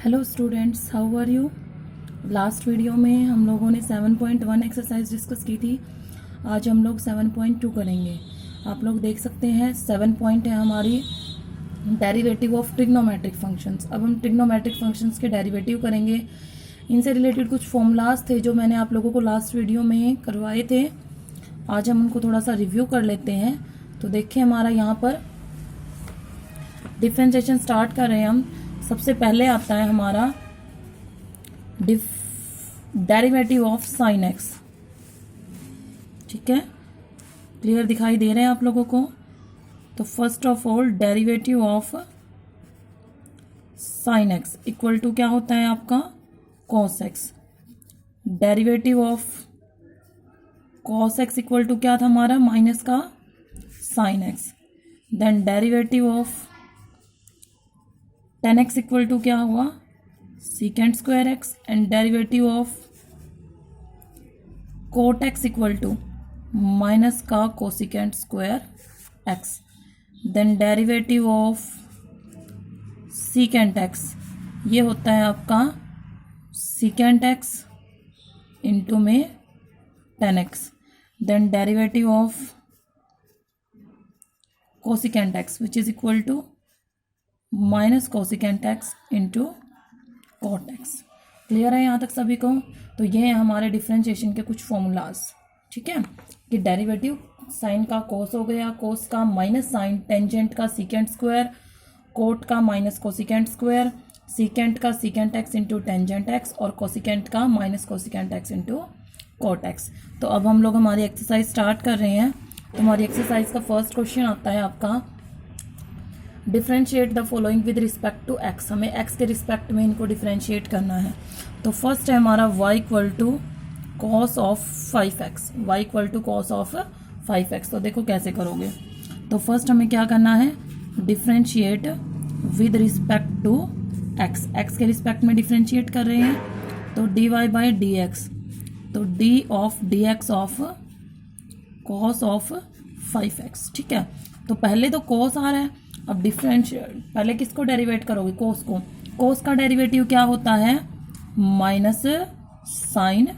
Hello students, how are you. Last video में हम लोगों ने 7.1 एक्सरसाइज डिस्कस की थी। आज हम लोग 7.2 करेंगे। आप लोग देख सकते हैं 7 पॉइंट है हमारी डेरिवेटिव ऑफ ट्रिग्नोमेट्रिक फंक्शंस। अब हम ट्रिग्नोमेट्रिक फंक्शंस के डेरिवेटिव करेंगे। इनसे रिलेटेड कुछ फॉर्मूलाज थे जो मैंने आप लोगों को लास्ट वीडियो में करवाए थे। आज हम उनको थोड़ा सा रिव्यू कर लेते हैं। तो देखिए हमारा यहाँ पर डिफ्रेंशिएशन स्टार्ट कर रहे हैं हम। सबसे पहले आता है हमारा डेरिवेटिव ऑफ साइन एक्स। ठीक है, क्लियर दिखाई दे रहे हैं आप लोगों को। तो first of all derivative of sine x equal to क्या होता है आपका cos x. Derivative of cos x equal to क्या था हमारा माइनस का sine x. Then derivative of tan x equal to क्या हुआ secant square x. And derivative of cot x equal to minus का cosecant square x. Then derivative of secant x ये होता है आपका सीकेंट एक्स इंटू में ten x. Then derivative of cosecant X which is equal to minus cosecant X into cot X. Clear है यहाँ तक सभी को। तो ये है हमारे डिफ्रेंशिएशन के कुछ फॉर्मूलाज। ठीक है, कि डेरिवेटिव साइन का कोस हो गया, कोस का माइनस साइन, टेंजेंट का सीकेंट स्क्वायर, कोट का माइनस कोसिकेंट स्क्वायर, सीकेंट का secant x into tangent X और कोसिकेंट का minus cosecant X into cot X. तो अब हम लोग हमारी एक्सरसाइज स्टार्ट कर रहे हैं। तो हमारी एक्सरसाइज का फर्स्ट क्वेश्चन आता है आपका differentiate the following with respect to X. हमें एक्स के रिस्पेक्ट में इनको डिफ्रेंशिएट करना है। तो फर्स्ट है हमारा y equal to cos of 5x। y equal to cos of 5x। तो देखो कैसे करोगे। तो फर्स्ट हमें क्या करना है differentiate with respect to x। x के रिस्पेक्ट में डिफ्रेंशिएट कर रहे हैं तो dy बाई डी एक्स। तो d of D x of cos of 5x। ठीक है, तो पहले तो कॉस आ रहा है। अब डिफरेंशिएट पहले किसको डेरिवेट करोगे कोस को। कोस का डेरिवेटिव क्या होता है माइनस साइन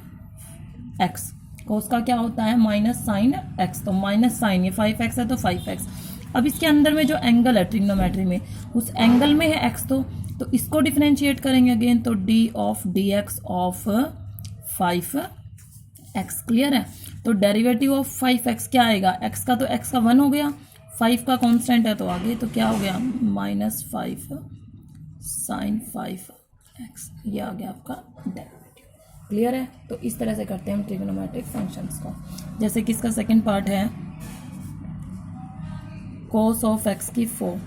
एक्स। कोस का क्या होता है माइनस साइन एक्स। तो माइनस साइन ये 5x है तो 5x। अब इसके अंदर में जो एंगल है ट्रिग्नोमेट्री में उस एंगल में है x। तो इसको डिफरेंशिएट करेंगे अगेन तो d of D x of 5x। Clear है। तो डेरिवेटिव ऑफ 5x क्या आएगा x का तो x का 1 हो गया, 5 का कांस्टेंट है तो आगे तो क्या हो गया माइनस 5 साइन 5x। ये आ गया आपका डेरिवेटिव। क्लियर है। तो इस तरह से करते हैं हम ट्रिग्नोमेट्रिक फंक्शंस को। जैसे कि इसका सेकंड पार्ट है cos ऑफ x की 4।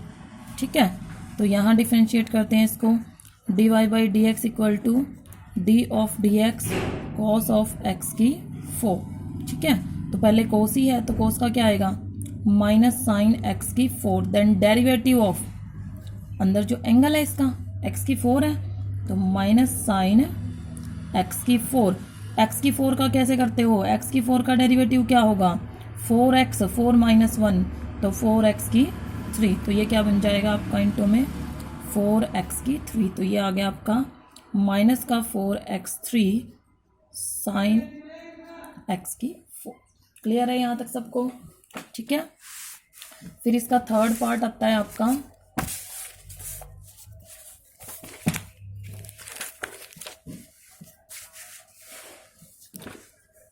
ठीक है, तो यहाँ डिफरेंशिएट करते हैं इसको dy by D X equal to D of D X cos of x की 4। ठीक है, तो पहले कोस ही है तो कोस का क्या आएगा माइनस साइन एक्स की 4। देन डेरिवेटिव ऑफ अंदर जो एंगल है इसका एक्स की 4 है तो माइनस साइन एक्स की 4। एक्स की 4 का कैसे करते हो एक्स की 4 का डेरिवेटिव क्या होगा 4x 4 माइनस 1 तो 4x की 3। तो ये क्या बन जाएगा आपका इंटू में 4x की 3। तो ये आ गया आपका माइनस का 4x3 साइन x की 4। क्लियर है यहाँ तक सबको। ठीक है, फिर इसका थर्ड पार्ट आता है आपका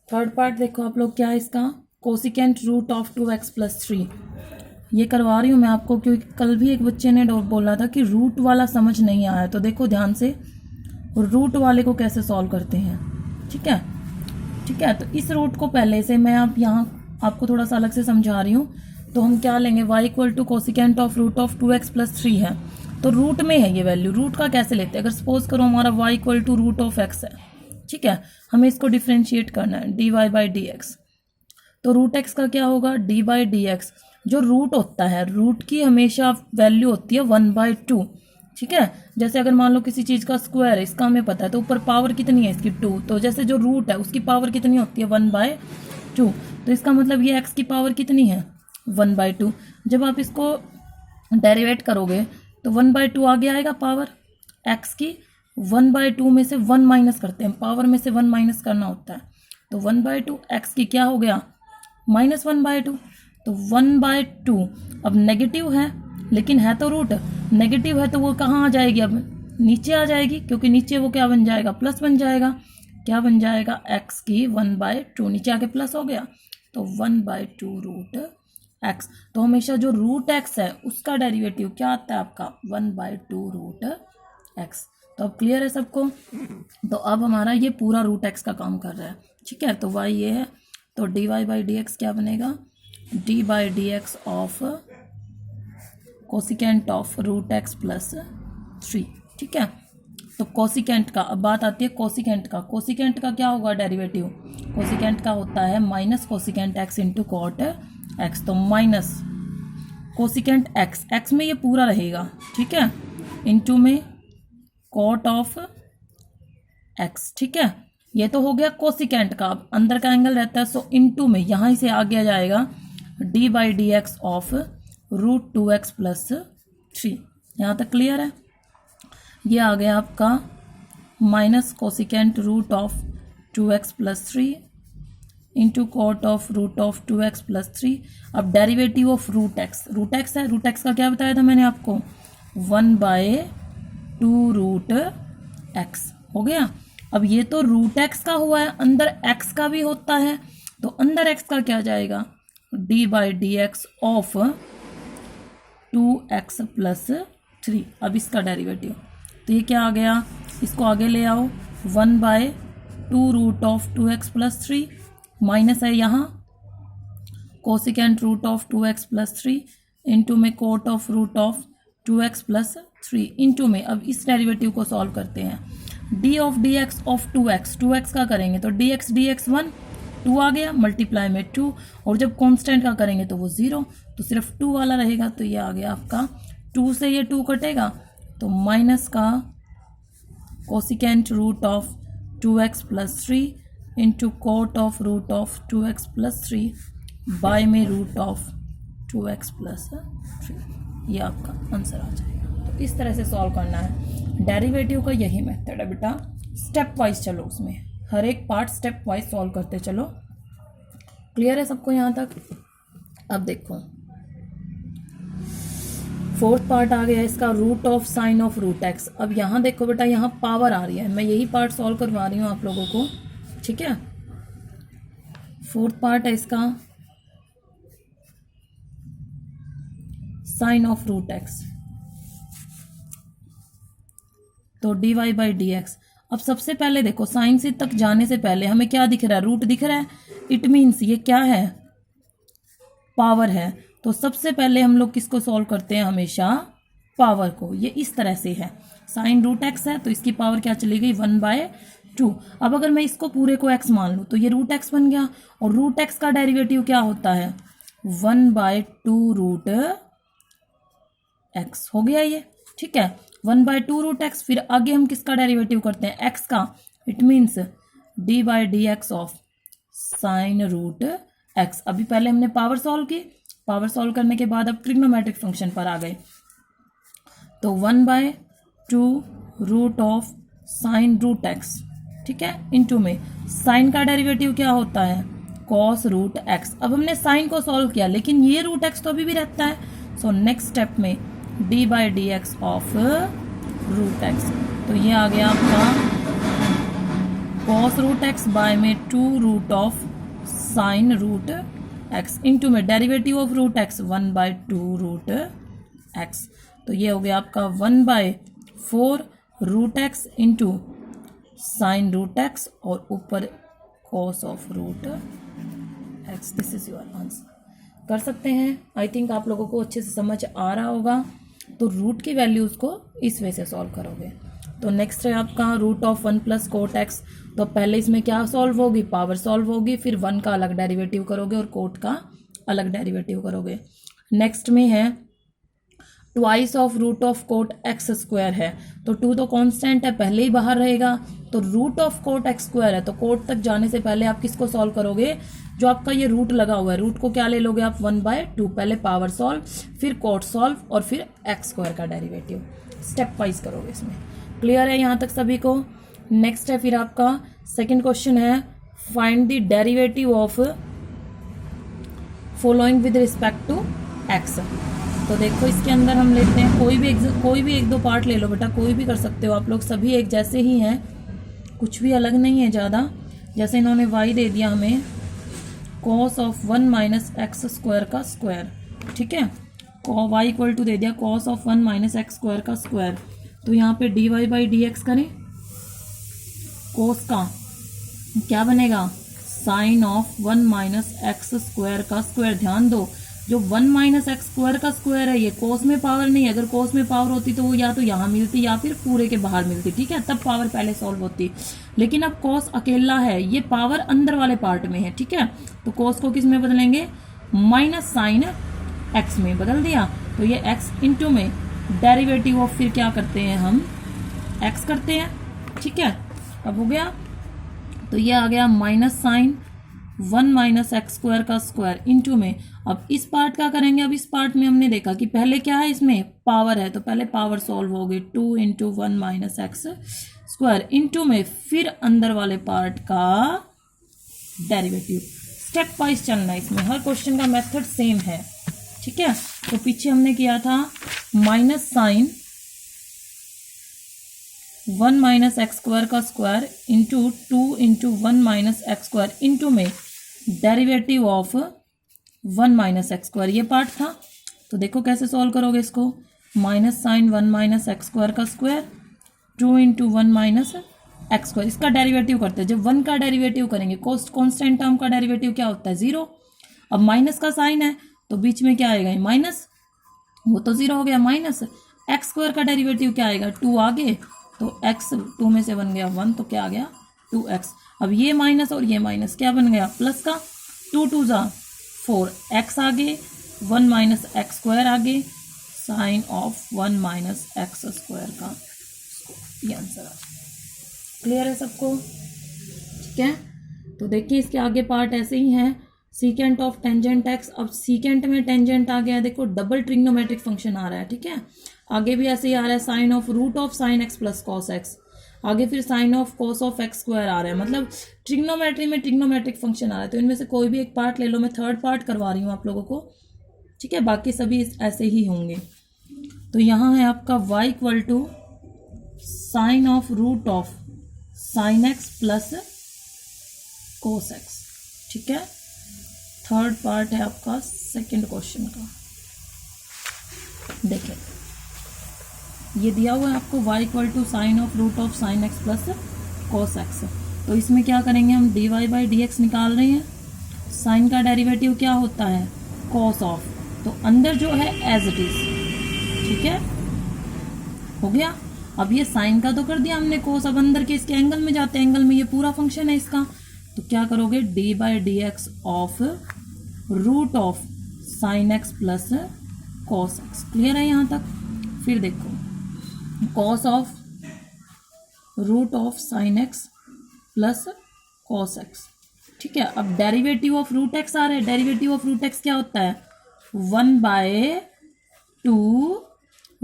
थर्ड पार्ट देखो आप लोग क्या है इसका cosecant root of 2x plus 3। ये करवा रही हूँ मैं आपको क्योंकि कल भी एक बच्चे ने बोला था कि रूट वाला समझ नहीं आया। तो देखो ध्यान से रूट वाले को कैसे सॉल्व करते हैं। ठीक है, ठीक है, तो इस रूट को पहले से मैं आप यहाँ आपको थोड़ा सा अलग से समझा रही हूँ। तो हम क्या लेंगे y equal to cosecant of root of 2x plus 3 है तो रूट में है ये वैल्यू। रूट का कैसे लेते हैं अगर सपोज करो हमारा y equal to root of x है। ठीक है, हमें इसको डिफ्रेंशिएट करना है dy बाई डी एक्स। तो रूट x का क्या होगा d बाई डी एक्स। जो रूट होता है रूट की हमेशा वैल्यू होती है 1/2। ठीक है, जैसे अगर मान लो किसी चीज़ का स्क्वायर है इसका हमें पता है तो ऊपर पावर कितनी है इसकी 2। तो जैसे जो रूट है उसकी पावर कितनी होती है 1/2। तो इसका मतलब ये x की पावर कितनी है 1/2। जब आप इसको डेरिवेट करोगे तो 1/2 आगे आएगा पावर x की। 1/2 में से 1 माइनस करते हैं, पावर में से 1 माइनस करना होता है। तो 1/2 एक्स की क्या हो गया -1/2। तो 1/2 अब नेगेटिव है लेकिन है तो रूट, नेगेटिव है तो वो कहाँ आ जाएगी, अब नीचे आ जाएगी, क्योंकि नीचे वो क्या बन जाएगा, प्लस बन जाएगा। क्या बन जाएगा, एक्स की 1/2, नीचे आके प्लस हो गया, तो 1/2 रूट एक्स। तो हमेशा जो रूट एक्स है उसका डेरिवेटिव क्या आता है आपका 1/2 रूट एक्स। तो अब क्लियर है सबको। तो अब हमारा ये पूरा रूट एक्स का काम कर रहा है, ठीक है। तो वाई ये है, तो dy बाई डी एक्स क्या बनेगा, D by D x of cosecant of root X plus 3, ठीक है। तो कोसिकेंट का, अब बात आती है कोसिकेंट का। कोसिकेंट का क्या होगा डेरिवेटिव, कोसिकेंट का होता है minus cosecant X into cot X. तो माइनस कोसिकेंट एक्स, एक्स में ये पूरा रहेगा, ठीक है, इंटू में कॉट ऑफ एक्स, ठीक है। ये तो हो गया कोसिकेंट का, अब अंदर का एंगल रहता है, सो इंटू में यहाँ से आ गया जाएगा D by D x of root 2x plus 3। यहाँ तक क्लियर है। ये आ गया आपका minus cosecant root of 2x plus 3 into cot of root of 2x plus 3। अब डेरिवेटिव ऑफ रूट एक्स है, रूट एक्स का क्या बताया था मैंने आपको, 1/2 रूट एक्स हो गया। अब ये तो रूट एक्स का हुआ है, अंदर एक्स का भी होता है, तो अंदर एक्स का क्या जाएगा, D by D x of 2x plus 3। अब इसका डेरिवेटिव, तो ये क्या आ गया, इसको आगे ले आओ, 1/2 root of 2x plus 3 minus है यहाँ cosecant root of 2x plus 3 into में cot of root of 2x plus 3 into में, अब इस डेरिवेटिव को सॉल्व करते हैं, d of D x of 2x का करेंगे तो dx 1 2 आ गया, मल्टीप्लाई में 2, और जब कांस्टेंट का करेंगे तो वो 0, तो सिर्फ 2 वाला रहेगा। तो ये आ गया आपका 2 से ये 2 कटेगा, तो माइनस का cosecant root of 2x plus 3 into cot of root of 2x plus 3 by में रूट ऑफ 2x प्लस 3। ये आपका आंसर आ जाएगा। तो इस तरह से सॉल्व करना है, डेरिवेटिव का यही मेथड है बेटा। स्टेप वाइज चलो, उसमें हर एक पार्ट स्टेप वाइज सॉल्व करते चलो। क्लियर है सबको यहाँ तक। अब देखो फोर्थ पार्ट आ गया इसका, root of sine of root X. अब यहाँ देखो बेटा, यहाँ पावर आ रही है, मैं यही पार्ट सॉल्व करवा रही हूँ आप लोगों को, ठीक है। फोर्थ पार्ट है इसका साइन ऑफ रूट एक्स, तो D Y by D X. अब सबसे पहले देखो, साइन से तक जाने से पहले हमें क्या दिख रहा है, रूट दिख रहा है, इट मीन्स ये क्या है, पावर है। तो सबसे पहले हम लोग किसको सॉल्व करते हैं, हमेशा पावर को। ये इस तरह से है, साइन रूट एक्स है तो इसकी पावर क्या चली गई 1/2। अब अगर मैं इसको पूरे को x मान लूँ तो ये रूट एक्स बन गया, और रूट एक्स का डेरिवेटिव क्या होता है 1/2 रूट एक्स हो गया ये, ठीक है, 1/2 रूट एक्स। फिर आगे हम किसका डेरिवेटिव करते हैं, एक्स का, it means D by D x of sine root X. अभी पहले हमने पावर सॉल्व की, पावर सॉल्व करने के बाद अब ट्रिग्नोमेट्रिक फंक्शन पर आ गए, तो 1/2 root of sine root x, ठीक है, इनटू में साइन का डेरिवेटिव क्या होता है कॉस रूट एक्स। अब हमने साइन को सॉल्व किया, लेकिन ये रूट एक्स तो अभी भी रहता है, सो नेक्स्ट स्टेप में d by D x of root x. तो ये आ गया आपका कॉस रूट एक्स बाय में 2 root of sine root x into में derivative of root x 1/2 root x. तो ये हो गया आपका 1/4 root x into sine root x और ऊपर cos of root x. This is your answer. कर सकते हैं, आई थिंक आप लोगों को अच्छे से समझ आ रहा होगा। तो रूट की वैल्यूज़ को इस वे से सॉल्व करोगे। तो नेक्स्ट है आपका root of 1 plus cot x. तो पहले इसमें क्या सॉल्व होगी, पावर सॉल्व होगी, फिर 1 का अलग डेरिवेटिव करोगे और कोट का अलग डेरिवेटिव करोगे। नेक्स्ट में है twice of root of cot x square है, तो 2 तो कांस्टेंट है, पहले ही बाहर रहेगा, तो root of cot x square है, तो कोट तक जाने से पहले आप किसको सॉल्व करोगे, जो आपका ये रूट लगा हुआ है, रूट को क्या ले लोगे आप 1/2, पहले पावर सॉल्व, फिर कोट सॉल्व और फिर एक्स स्क्वायर का डेरिवेटिव। स्टेप वाइज करोगे इसमें। क्लियर है यहाँ तक सभी को? नेक्स्ट है फिर आपका सेकंड क्वेश्चन है, find the derivative of following with respect to x. तो देखो इसके अंदर हम लेते हैं कोई भी एक दो पार्ट ले लो बेटा, कोई भी कर सकते हो आप लोग, सभी एक जैसे ही हैं, कुछ भी अलग नहीं है ज़्यादा। जैसे इन्होंने y दे दिया हमें cos of 1 minus x square का स्क्वायर, ठीक है, y इक्वल टू दे दिया cos of 1 minus x square का स्क्वायर। तो यहाँ पे dy बाई डी एक्स करें, cos का क्या बनेगा, sine of 1 minus x square का स्क्वायर। ध्यान दो, जो 1 माइनस एक्स स्क्वायर का स्क्वायर है ये कोस में पावर नहीं है, अगर कोस में पावर होती तो वो या तो यहाँ मिलती या फिर पूरे के बाहर मिलती, ठीक है, तब पावर पहले सॉल्व होती। लेकिन अब कोस अकेला है, ये पावर अंदर वाले पार्ट में है, ठीक है, तो कोस को किस में बदलेंगे, माइनस साइन एक्स में बदल दिया। तो ये एक्स इंटू में डेरिवेटिव ऑफ फिर क्या करते हैं हम, एक्स करते हैं, ठीक है, अब हो गया। तो ये आ गया minus sine 1 minus x square का स्क्वायर इंटू में। अब इस पार्ट का करेंगे, अब इस पार्ट में हमने देखा कि पहले क्या है, इसमें पावर है, तो पहले पावर सॉल्व होगी, 2 into 1 minus x square into में फिर अंदर वाले पार्ट का डेरिवेटिव। स्टेप वाइज चलना है इसमें, हर क्वेश्चन का मेथड सेम है, ठीक है। तो पीछे हमने किया था minus sine 1 minus x square का square into 2 into 1 minus x square into में derivative of 1 minus x square, ये पार्ट था। तो देखो कैसे सॉल्व करोगे इसको, minus sine 1 minus x square का square 2 into 1 minus x square, इसका डेरिवेटिव करते हैं। जब 1 का डेरिवेटिव करेंगे, कॉन्स्टेंट टर्म का डेरिवेटिव क्या होता है, 0। अब माइनस का साइन है तो बीच में क्या आएगा, माइनस, वो तो 0 हो गया, माइनस एक्स स्क्वायर का डेरिवेटिव क्या आएगा, 2 आगे, तो x 2 में से बन गया 1, तो क्या आ गया 2x। अब ये माइनस और ये माइनस क्या बन गया, प्लस का, 2 2 जा 4, x आगे 1 माइनस एक्स स्क्वायर आगे, sine of 1 minus x square का, ये आंसर आ गया। क्लियर है सबको, ठीक है। तो देखिए इसके आगे पार्ट ऐसे ही है, सीकेंट ऑफ टेंजेंट एक्स। अब सीकेंट में टेंजेंट आ गया, देखो डबल ट्रिग्नोमेट्रिक फंक्शन आ रहा है, ठीक है। आगे भी ऐसे ही आ रहा है, sine of root of sine x plus cos x, आगे फिर sine of cos of x square आ रहा है, मतलब ट्रिग्नोमेट्री में ट्रिग्नोमेट्रिक फंक्शन आ रहा है। तो इनमें से कोई भी एक पार्ट ले लो, मैं थर्ड पार्ट करवा रही हूँ आप लोगों को, ठीक है, बाकी सभी ऐसे ही होंगे। तो यहाँ है आपका y equal to sine of root of sine x plus cos x, ठीक है। थर्ड पार्ट है आपका सेकंड क्वेश्चन का। देखिए ये दिया हुआ है आपको y equal to sine of root of sine x plus cos x. तो इसमें क्या करेंगे हम, dy बाई डी एक्स निकाल रहे हैं, साइन का डेरिवेटिव क्या होता है, कॉस ऑफ, तो अंदर जो है एज इट इज, ठीक है, हो गया। अब ये साइन का तो कर दिया हमने, कोस, अब अंदर के इसके एंगल में जाते हैं, एंगल में ये पूरा फंक्शन है इसका, तो क्या करोगे, d by D x of root of sine x plus cos x. Clear है यहाँ तक? फिर देखो cos of root of sine x plus cos x, ठीक है। अब डेरिवेटिव ऑफ रूट एक्स आ रहा है, डेरिवेटिव ऑफ रूट एक्स क्या होता है, 1/2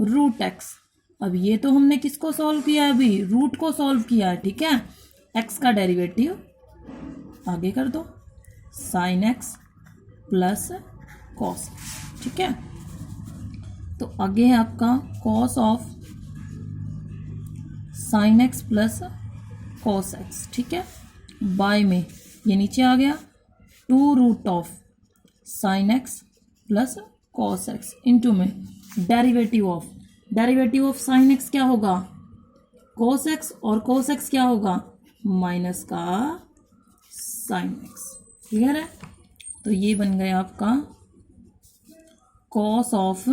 रूट एक्स। अब ये तो हमने किसको सॉल्व किया है, अभी रूट को सॉल्व किया है, ठीक है। एक्स का डेरिवेटिव आगे कर दो, साइन एक्स प्लस कॉस, ठीक है। तो आगे है आपका cos of sine x plus cos x, ठीक है, बाय में ये नीचे आ गया 2 root of sine x plus cos x into में डेरिवेटिव ऑफ साइन एक्स क्या होगा, कॉस एक्स, और कॉस एक्स क्या होगा, माइनस का साइन एक्स। क्लियर है? तो ये बन गया आपका cos of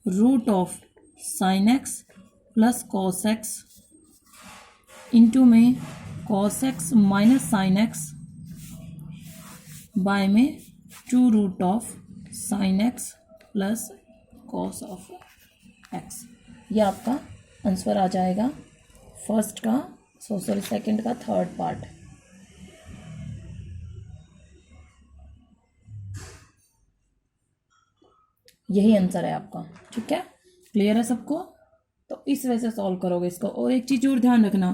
root of sine x plus cos x into में cos x minus sine x by में 2 root of sine x plus cos of x. ये आपका आंसर आ जाएगा फर्स्ट का, सॉरी सेकंड का थर्ड पार्ट। यही आंसर है आपका, ठीक है। क्लियर है सबको? तो इस वजह से सॉल्व करोगे इसको। और एक चीज़ और ध्यान रखना,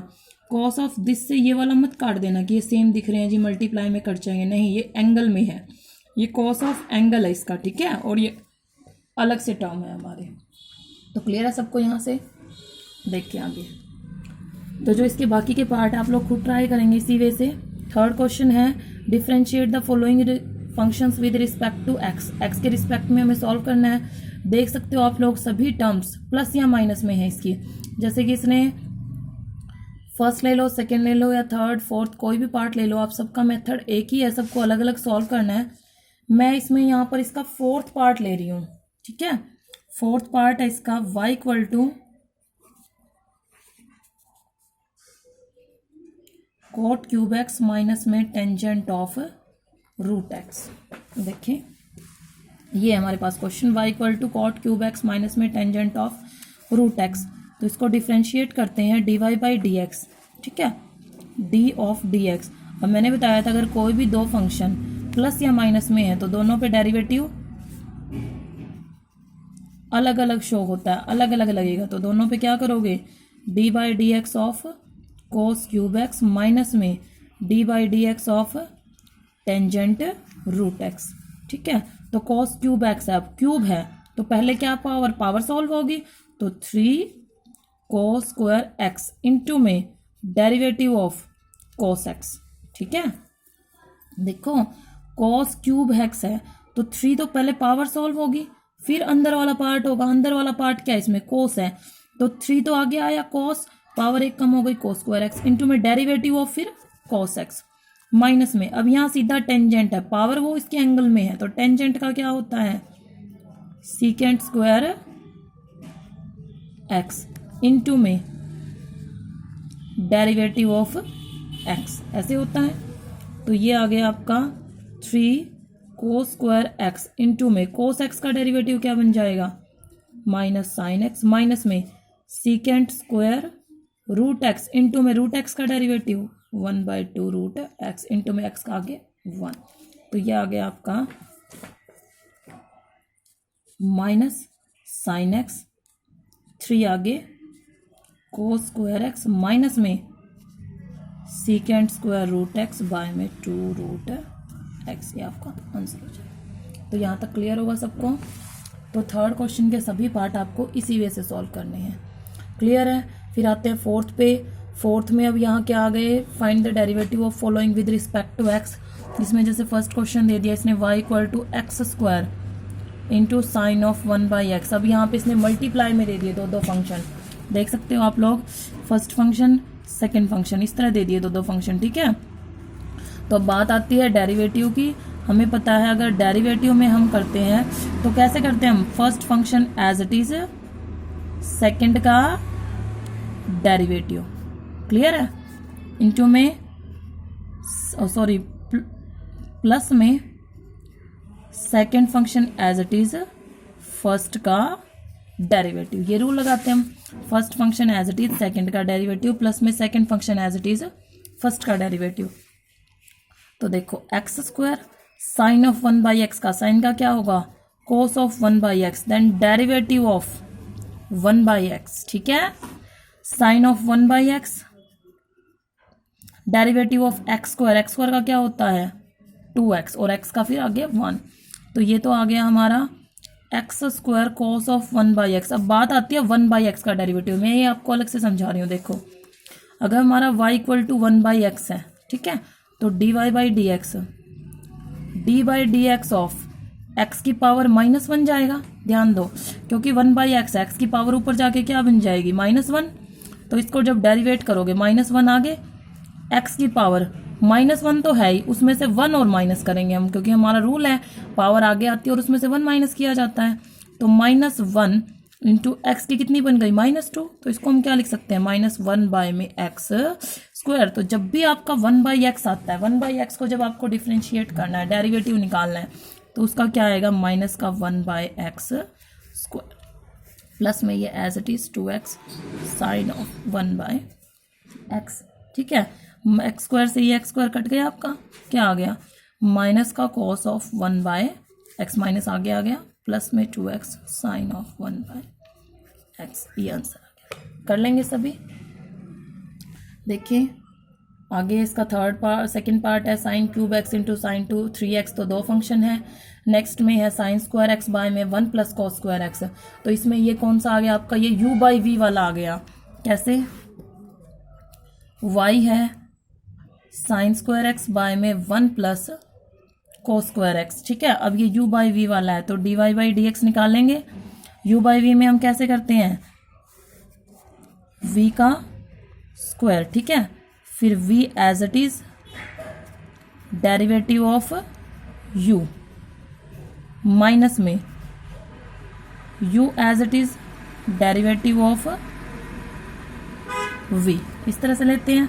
कॉस ऑफ दिस से ये वाला मत काट देना कि ये सेम दिख रहे हैं जी, मल्टीप्लाई में कट जाएंगे, नहीं, ये एंगल में है, ये कॉस ऑफ एंगल है इसका, ठीक है, और ये अलग से टर्म है हमारे। तो क्लियर है सबको यहाँ से? देख के आगे तो जो इसके बाकी के पार्ट आप लोग खुद ट्राई करेंगे इसी वे से। थर्ड क्वेश्चन है differentiate the following functions with respect to x. X के रिस्पेक्ट में हमें सॉल्व करना है। देख सकते हो आप लोग सभी टर्म्स प्लस या माइनस में है इसकी, जैसे कि इसने फर्स्ट ले लो, सेकेंड ले लो, या थर्ड फोर्थ कोई भी पार्ट ले लो, आप सबका मेथड एक ही है, सबको अलग अलग सॉल्व करना है। मैं इसमें यहाँ पर इसका फोर्थ पार्ट ले रही हूँ, ठीक है। फोर्थ पार्ट है इसका y equal to cot cube x minus में टेंजेंट ऑफ रूट एक्स। देखिए ये हमारे पास question y equal to cot cube x minus में टेंजेंट ऑफ रूट एक्स। तो इसको डिफ्रेंशिएट करते हैं dy बाई डी एक्स, ठीक है, d ऑफ डी एक्स। अब मैंने बताया था अगर कोई भी दो फंक्शन प्लस या माइनस में है तो दोनों पे डेरिवेटिव अलग अलग शो होता है, अलग अलग लगेगा, तो दोनों पे क्या करोगे, d by D x of cos cube x minus में d by D x of tangent root x, ठीक है। तो कोस क्यूब एक्स है, अब क्यूब है तो पहले क्या पावर सॉल्व होगी, तो 3 कोस स्क्वायर एक्स इंटू में डेरिवेटिव ऑफ कोस एक्स, ठीक है। देखो कोस क्यूब एक्स है तो 3 तो पहले पावर सॉल्व होगी, फिर अंदर वाला पार्ट होगा, अंदर वाला पार्ट क्या है, इसमें कोस है, तो 3 तो आगे आया कोस, पावर एक कम हो गई कोस स्क्वायर एक्स इंटू में डेरिवेटिव ऑफ फिर कोस एक्स माइनस में। अब यहाँ सीधा टेंजेंट है, पावर वो इसके एंगल में है, तो टेंजेंट का क्या होता है, सीकेंट स्क्वायर एक्स इंटू में डेरिवेटिव ऑफ एक्स, ऐसे होता है। तो ये आ गया आपका 3 कोस स्क्वायर एक्स इंटू में कोस एक्स का डेरिवेटिव क्या बन जाएगा, माइनस साइन एक्स माइनस में secant square root x into में रूट एक्स का डेरिवेटिव 1/2 रूट एक्स इंटू में एक्स का आगे 1। तो ये आ गया आपका माइनस साइन एक्स 3 आगे कोस स्क्वायर एक्स माइनस में secant square root x by में 2 रूट एक्स, ये आपका आंसर हो जाएगा। तो यहाँ तक क्लियर होगा सबको। तो थर्ड क्वेश्चन के सभी पार्ट आपको इसी वे से सॉल्व करने हैं, क्लियर है। फिर आते हैं फोर्थ पे। फोर्थ में अब यहाँ क्या आ गए, find the derivative of following with respect to x, जिसमें जैसे फर्स्ट क्वेश्चन दे दिया इसने y equal to x square into sine of 1/x। अब यहाँ पे इसने मल्टीप्लाई में दे दिए दो फंक्शन, देख सकते हो आप लोग, फर्स्ट फंक्शन सेकेंड फंक्शन, इस तरह दे दिए दो फंक्शन, ठीक है। तो अब बात आती है डेरिवेटिव की। हमें पता है अगर डेरिवेटिव में हम करते हैं तो कैसे करते हैं हम, first function as it is, second का डेरिवेटिव, क्लियर है, इनटू में सॉरी प्लस में second function as it is first का डेरिवेटिव। ये रूल लगाते हैं हम, first function as it is second का डेरिवेटिव प्लस में second function as it is first का डेरिवेटिव। तो देखो x square sine of 1/x का, साइन का क्या होगा, cos of 1/x, then derivative of 1/x, ठीक है। Sine of 1/x derivative of x square, x square का क्या होता है 2x और x का फिर आ गया 1। तो ये तो आ गया हमारा x square cos of 1/x। अब बात आती है 1/x का डेरिवेटिव, मैं ये आपको अलग से समझा रही हूँ। देखो अगर हमारा y इक्वल टू 1/x है, ठीक है, तो dy by D x, D by D x of x की पावर -1 जाएगा, ध्यान दो, क्योंकि 1/x x की पावर ऊपर जाके क्या बन जाएगी -1। तो इसको जब डेरिवेट करोगे -1 आगे, x की पावर -1 तो है ही, उसमें से 1 और माइनस करेंगे हम, क्योंकि हमारा रूल है पावर आगे आती है और उसमें से 1 माइनस किया जाता है। तो -1 इंटू एक्स की कितनी बन गई -2। तो इसको हम क्या लिख सकते हैं, -1 बाय में एक्स स्क्वायर। तो जब भी आपका 1/x आता है, 1/x को जब आपको डिफ्रेंशिएट करना है, डेरिवेटिव निकालना है, तो उसका क्या आएगा, माइनस का 1/x स्क्वायर प्लस में ये as it is 2x sine of 1/x, ठीक है। एक्स स्क्वायर से ये एक्स स्क्वायर कट गया, आपका क्या आ गया, माइनस का कॉस ऑफ 1/x, माइनस आगे आ गया, प्लस में 2x साइन ऑफ 1/x, ये आंसर आ गया। कर लेंगे सभी। देखिए आगे इसका सेकंड पार्ट है sine cube x into sign to 3x, तो दो फंक्शन है। नेक्स्ट में है साइन स्क्वायर एक्स बाय में 1 प्लस कॉस स्क्वायर एक्स, तो इसमें ये कौन सा आ गया आपका, ये u बाई वी वाला आ गया। कैसे, y है साइन स्क्वायर एक्स बाय में 1 प्लस कोस स्क्वायर एक्स, ठीक है। अब ये u बाई वी वाला है तो dy बाई डी एक्स निकालेंगे। u बाई वी में हम कैसे करते हैं, v का स्क्वायर, ठीक है, फिर v as it is derivative of u minus में u as it is derivative of v, इस तरह से लेते हैं।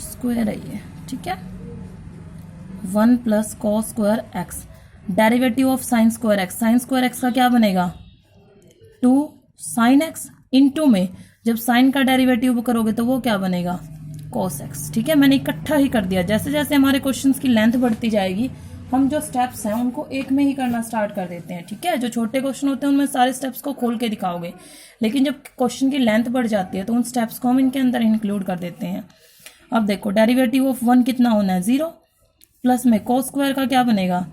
स्क्वायर है ये, ठीक है। 1 plus cos square x derivative of sign square x, sign square x का क्या बनेगा 2 साइन एक्स, इनटू में जब साइन का डेरिवेटिव करोगे तो वो क्या बनेगा कॉस एक्स, ठीक है। मैंने इकट्ठा ही कर दिया। जैसे जैसे हमारे क्वेश्चंस की लेंथ बढ़ती जाएगी हम जो स्टेप्स हैं उनको एक में ही करना स्टार्ट कर देते हैं, ठीक है। जो छोटे क्वेश्चन होते हैं उनमें सारे स्टेप्स को खोल के दिखाओगे, लेकिन जब क्वेश्चन की लेंथ बढ़ जाती है तो उन स्टेप्स को हम इनके अंदर इंक्लूड कर देते हैं। अब देखो डेरिवेटिव ऑफ 1 कितना होना है 0, प्लस में कोस स्क्वायर का क्या बनेगा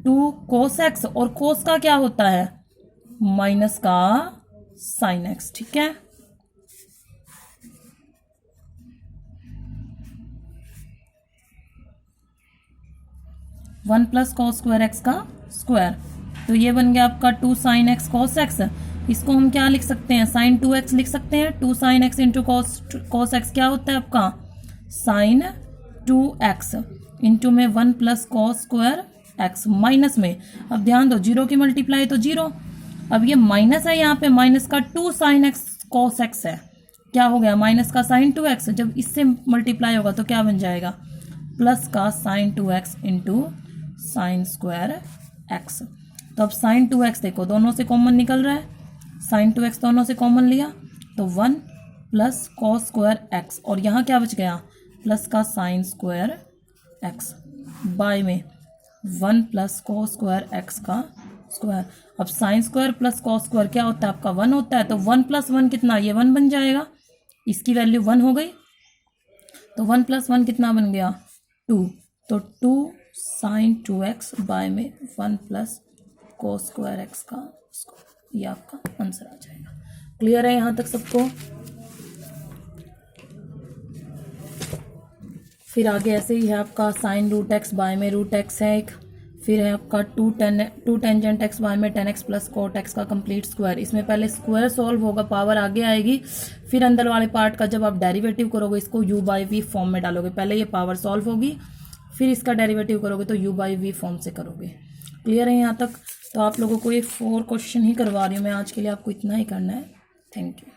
2 कोस एक्स, और कोस का क्या होता है माइनस का साइन एक्स, ठीक है। One plus cos square x का स्क्वायर, तो ये बन गया आपका 2 साइन एक्स कॉस एक्स। इसको हम क्या लिख सकते हैं साइन 2x लिख सकते हैं। 2 sine x into cos x क्या होता है आपका साइन 2x, इंटू में 1 plus cos square x, minus में अब ध्यान दो 0 की मल्टीप्लाई तो 0, अब ये माइनस है यहाँ पे, माइनस का 2 साइन एक्स कॉस एक्स है, क्या हो गया माइनस का साइन 2x, जब इससे मल्टीप्लाई होगा तो क्या बन जाएगा प्लस का sine 2x into sine square x. तो अब साइन 2x देखो दोनों से कॉमन निकल रहा है, साइन 2x दोनों से कॉमन लिया तो 1 प्लस कॉस स्क्वायर एक्स, और यहाँ क्या बच गया प्लस का साइन स्क्वायर एक्स बाय में 1 प्लस कॉस स्क्वायर एक्स का स्क्वायर। अब sine square plus cos square क्या होता है आपका 1 होता है, तो 1 प्लस 1 कितना, ये 1 बन जाएगा, इसकी वैल्यू 1 हो गई, तो 1 प्लस 1 कितना बन गया 2, तो 2 साइन 2x बाय में 1 प्लस कोस स्क्वायर एक्स का स्क्वायर, ये आपका आंसर आ जाएगा। क्लियर है यहाँ तक सबको। फिर आगे ऐसे ही है आपका साइन रूट एक्स बाय में रूट एक्स है एक, फिर है आपका 2 टेंजेंट एक्स बाय में 10x प्लस कोट एक्स का कंप्लीट स्क्वायर। इसमें पहले स्क्वायर सॉल्व होगा, पावर आगे आएगी, फिर अंदर वाले पार्ट का जब आप डेरिवेटिव करोगे इसको u बाई वी फॉर्म में डालोगे, पहले ये पावर सॉल्व होगी फिर इसका डेरिवेटिव करोगे तो u बाई वी फॉर्म से करोगे। क्लियर है यहाँ तक। तो आप लोगों को ये 4 क्वेश्चन ही करवा रही हूँ मैं आज के लिए, आपको इतना ही करना है। Thank you.